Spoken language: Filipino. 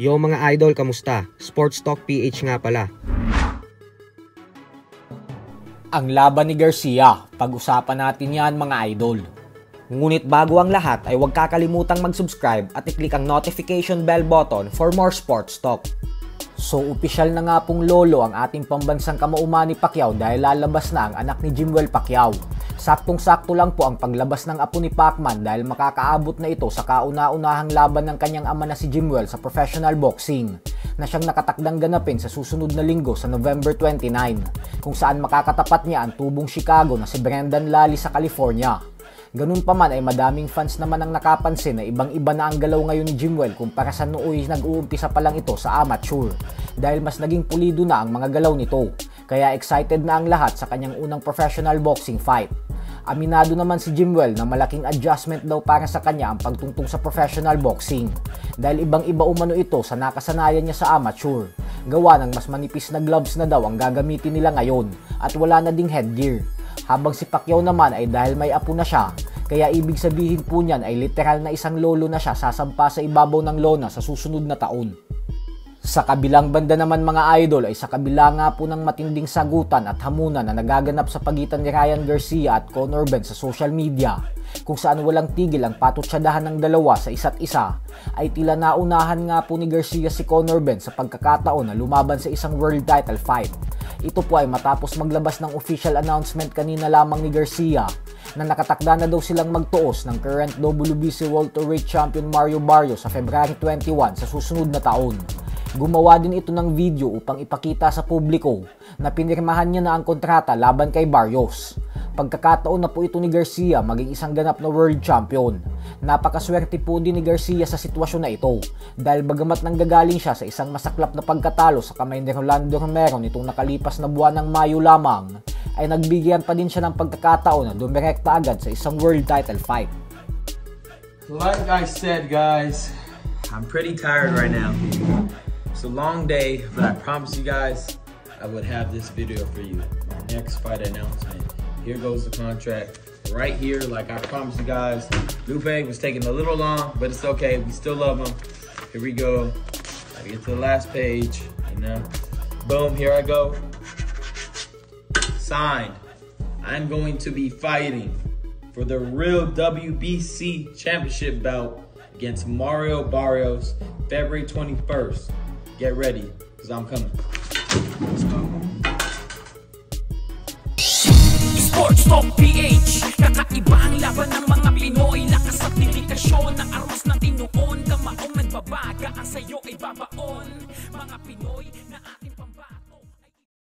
Yo mga idol, kamusta? Sports Talk PH nga pala. Ang laban ni Garcia, pag-usapan natin yan mga idol. Ngunit bago ang lahat ay huwag kakalimutang mag-subscribe at i-click ang notification bell button for more sports talk. So opisyal na nga pong lolo ang ating pambansang kamauman ni Pacquiao dahil lalabas na ang anak ni Jimwell Pacquiao. Saktong-sakto lang po ang paglabas ng apo ni Pacman dahil makakaabot na ito sa kauna-unahang laban ng kanyang ama na si Jimwell sa professional boxing na siyang nakatakdang ganapin sa susunod na linggo sa November 29 kung saan makakatapat niya ang tubong Chicago na si Brendan Lally sa California. Ganun pa man ay madaming fans naman ang nakapansin na ibang-iba na ang galaw ngayon ni Jimwell kumpara sa nooy nag-uumpisa pa lang ito sa amateur dahil mas naging pulido na ang mga galaw nito. Kaya excited na ang lahat sa kanyang unang professional boxing fight. Aminado naman si Jimwell na malaking adjustment daw para sa kanya ang pagtungtong sa professional boxing dahil ibang-iba umano ito sa nakasanayan niya sa amateur. Gawa ng mas manipis na gloves na daw ang gagamitin nila ngayon at wala na ding headgear. Habang si Pacquiao naman ay dahil may apo na siya, kaya ibig sabihin po niyan ay literal na isang lolo na siya sasampa sa ibabaw ng lona sa susunod na taon. Sa kabilang banda naman mga idol ay sa kabila nga po ng matinding sagutan at hamunan na nagaganap sa pagitan ni Ryan Garcia at Conor Benn sa social media, kung saan walang tigil ang patutsadahan ng dalawa sa isa't isa, ay tila naunahan nga po ni Garcia si Conor Benn sa pagkakataon na lumaban sa isang world title fight. Ito po ay matapos maglabas ng official announcement kanina lamang ni Garcia na nakatakda na daw silang magtuos ng current WBC welterweight champion Mario Barrios sa February 21 sa susunod na taon. Gumawa din ito ng video upang ipakita sa publiko na pinirmahan niya na ang kontrata laban kay Barrios. Pagkakataon na po ito ni Garcia maging isang ganap na world champion. Napakaswerte po din ni Garcia sa sitwasyon na ito dahil bagamat nanggagaling siya sa isang masaklap na pagkatalo sa kamay ni Rolando Romero nitong nakalipas na buwan ng Mayo lamang, ay nagbigyan pa din siya ng pagkakataon na dumirekta agad sa isang world title fight. Like I said guys, I'm pretty tired right now. It's a long day, but I promise you guys I would have this video for you. My next fight announcement. Here goes the contract right here, like I promised you guys. Lupe was taking a little long, but it's okay. We still love him. Here we go. I get to the last page, you know. Boom, here I go. Signed. I'm going to be fighting for the real WBC championship belt against Mario Barrios, February 21st. Get ready, because I'm coming. Let's go. Sports Talk PH, kakaiba ang laban ng mga Pinoy. Lakas at dedikasyon, ang aros ng tinuon. Kamaong nagbabaga, ang sayo ay babaon. Mga Pinoy